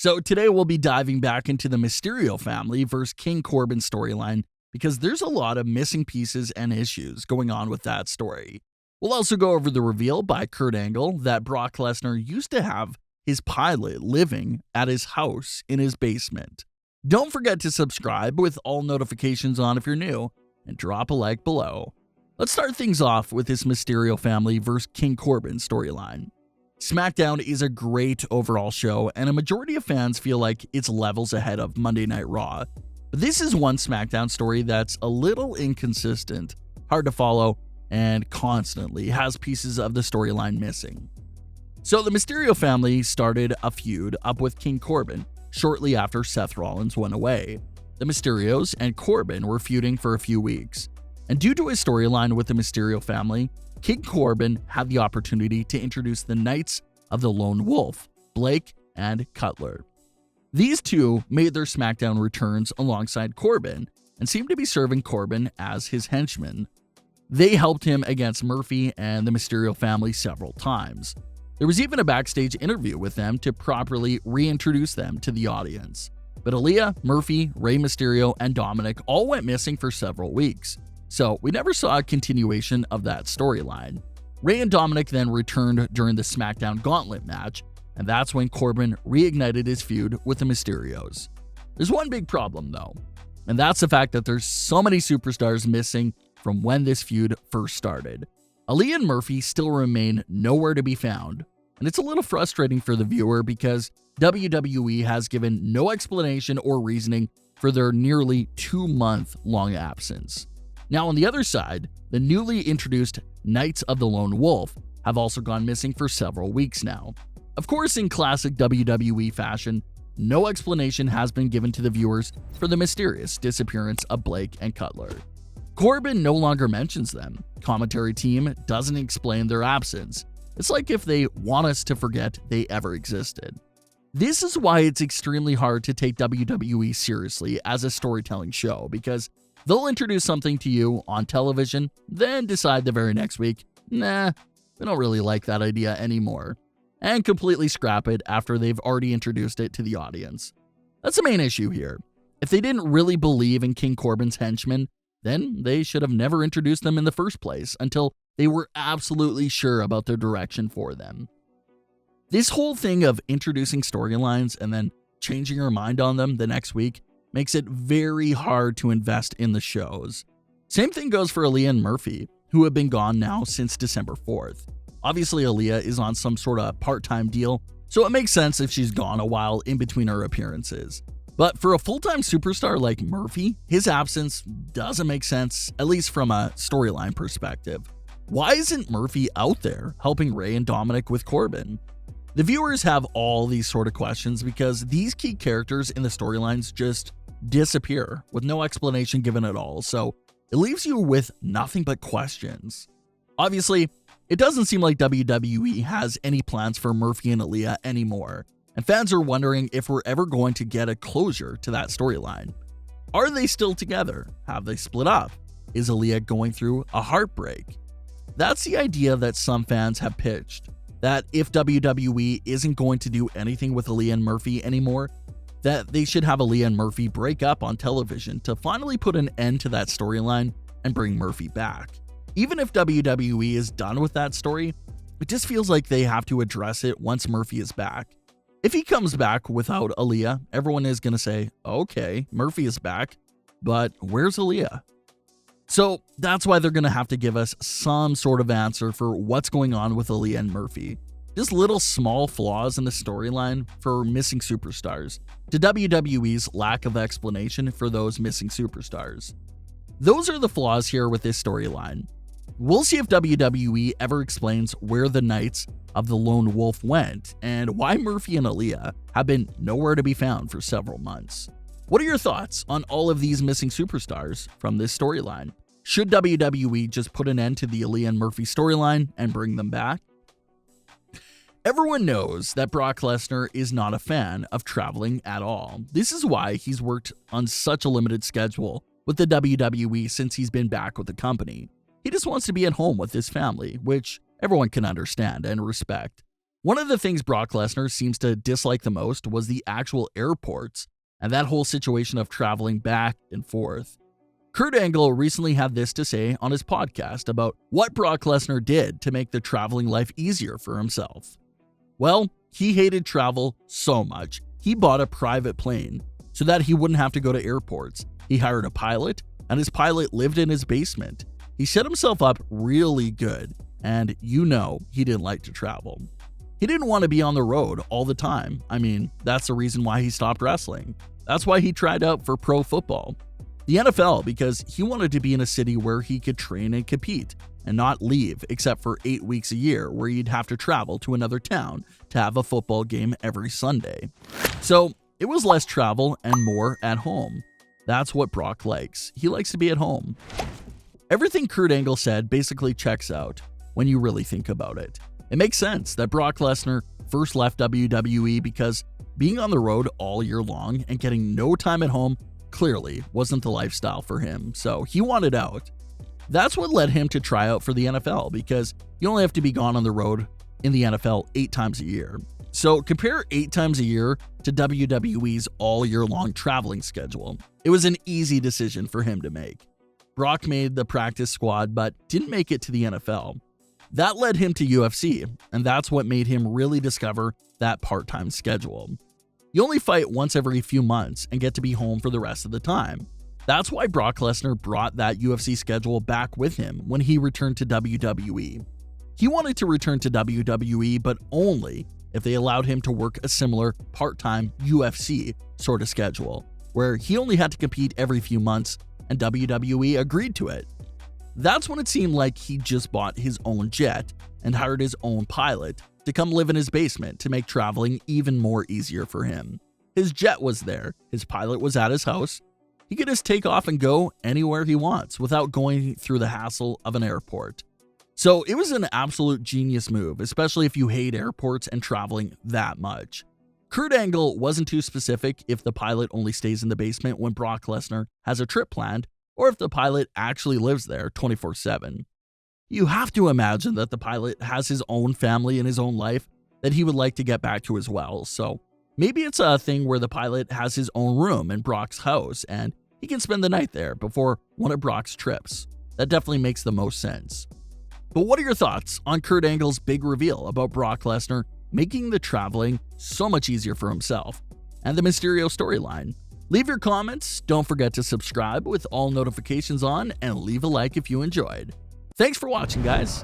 So today we'll be diving back into the Mysterio Family versus King Corbin storyline because there's a lot of missing pieces and issues going on with that story. We'll also go over the reveal by Kurt Angle that Brock Lesnar used to have his pilot living at his house in his basement. Don't forget to subscribe with all notifications on if you're new, and drop a like below. Let's start things off with this Mysterio Family versus King Corbin storyline. Smackdown is a great overall show, and a majority of fans feel like it's levels ahead of Monday Night Raw. But this is one Smackdown story that's a little inconsistent, hard to follow, and constantly has pieces of the storyline missing. So the Mysterio Family started a feud up with King Corbin shortly after Seth Rollins went away. The Mysterios and Corbin were feuding for a few weeks, and due to his storyline with the Mysterio Family, King Corbin had the opportunity to introduce the Knights of the Lone Wolf, Blake and Cutler. These two made their SmackDown returns alongside Corbin and seemed to be serving Corbin as his henchmen. They helped him against Murphy and the Mysterio Family several times. There was even a backstage interview with them to properly reintroduce them to the audience. But Aalyah, Murphy, Rey Mysterio, and Dominik all went missing for several weeks, so we never saw a continuation of that storyline. Rey and Dominik then returned during the SmackDown Gauntlet match, and that's when Corbin reignited his feud with the Mysterios. There's one big problem though, and that's the fact that there's so many superstars missing from when this feud first started. Aalyah and Murphy still remain nowhere to be found, and it's a little frustrating for the viewer because WWE has given no explanation or reasoning for their nearly 2-month-long absence. Now on the other side, the newly introduced Knights of the Lone Wolf have also gone missing for several weeks now. Of course, in classic WWE fashion, no explanation has been given to the viewers for the mysterious disappearance of Blake and Cutler. Corbin no longer mentions them. Commentary team doesn't explain their absence. It's like if they want us to forget they ever existed. This is why it's extremely hard to take WWE seriously as a storytelling show, because they'll introduce something to you on television, then decide the very next week, nah, we don't really like that idea anymore, and completely scrap it after they've already introduced it to the audience. That's the main issue here. If they didn't really believe in King Corbin's henchmen, then they should have never introduced them in the first place until they were absolutely sure about their direction for them. This whole thing of introducing storylines and then changing your mind on them the next week makes it very hard to invest in the shows. Same thing goes for Aalyah and Murphy, who have been gone now since December 4th. Obviously, Aalyah is on some sort of part-time deal, so it makes sense if she's gone a while in between her appearances. But for a full-time superstar like Murphy, his absence doesn't make sense, at least from a storyline perspective. Why isn't Murphy out there helping Rey and Dominik with Corbin? The viewers have all these sort of questions because these key characters in the storylines just disappear with no explanation given at all, so it leaves you with nothing but questions. Obviously, it doesn't seem like WWE has any plans for Murphy and Aalyah anymore, and fans are wondering if we're ever going to get a closure to that storyline. Are they still together? Have they split up? Is Aalyah going through a heartbreak? That's the idea that some fans have pitched, that if WWE isn't going to do anything with Aalyah and Murphy anymore, that they should have Aalyah and Murphy break up on television to finally put an end to that storyline and bring Murphy back. Even if WWE is done with that story, it just feels like they have to address it once Murphy is back. If he comes back without Aalyah, everyone is going to say, okay, Murphy is back, but where's Aalyah? So that's why they're going to have to give us some sort of answer for what's going on with Aalyah and Murphy. Just little small flaws in the storyline for missing superstars, to WWE's lack of explanation for those missing superstars. Those are the flaws here with this storyline. We'll see if WWE ever explains where the Knights of the Lone Wolf went and why Murphy and Aalyah have been nowhere to be found for several months. What are your thoughts on all of these missing superstars from this storyline? Should WWE just put an end to the Aalyah and Murphy storyline and bring them back? Everyone knows that Brock Lesnar is not a fan of traveling at all. This is why he's worked on such a limited schedule with the WWE since he's been back with the company. He just wants to be at home with his family, which everyone can understand and respect. One of the things Brock Lesnar seems to dislike the most was the actual airports and that whole situation of traveling back and forth. Kurt Angle recently had this to say on his podcast about what Brock Lesnar did to make the traveling life easier for himself. Well, he hated travel so much, he bought a private plane so that he wouldn't have to go to airports. He hired a pilot, and his pilot lived in his basement. He set himself up really good, and you know he didn't like to travel. He didn't want to be on the road all the time. I mean, that's the reason why he stopped wrestling. That's why he tried out for pro football. The NFL, because he wanted to be in a city where he could train and compete and not leave except for 8 weeks a year where he'd have to travel to another town to have a football game every Sunday. So it was less travel and more at home. That's what Brock likes. He likes to be at home. Everything Kurt Angle said basically checks out when you really think about it. It makes sense that Brock Lesnar first left WWE because being on the road all year long and getting no time at home clearly wasn't the lifestyle for him, so he wanted out. That's what led him to try out for the NFL because you only have to be gone on the road in the NFL 8 times a year. So compare 8 times a year to WWE's all year long traveling schedule. It was an easy decision for him to make. Brock made the practice squad but didn't make it to the NFL. That led him to UFC, and that's what made him really discover that part-time schedule. You only fight once every few months and get to be home for the rest of the time. That's why Brock Lesnar brought that UFC schedule back with him when he returned to WWE. He wanted to return to WWE, but only if they allowed him to work a similar part-time UFC sort of schedule, where he only had to compete every few months, and WWE agreed to it. That's when it seemed like he just bought his own jet and hired his own pilot to come live in his basement to make traveling even more easier for him. His jet was there, his pilot was at his house. He could just take off and go anywhere he wants without going through the hassle of an airport. So it was an absolute genius move, especially if you hate airports and traveling that much. Kurt Angle wasn't too specific if the pilot only stays in the basement when Brock Lesnar has a trip planned, or if the pilot actually lives there 24/7. You have to imagine that the pilot has his own family and his own life that he would like to get back to as well, so maybe it's a thing where the pilot has his own room in Brock's house and he can spend the night there before one of Brock's trips. That definitely makes the most sense. But what are your thoughts on Kurt Angle's big reveal about Brock Lesnar making the traveling so much easier for himself and the Mysterio storyline? Leave your comments, don't forget to subscribe with all notifications on, and leave a like if you enjoyed. Thanks for watching, guys.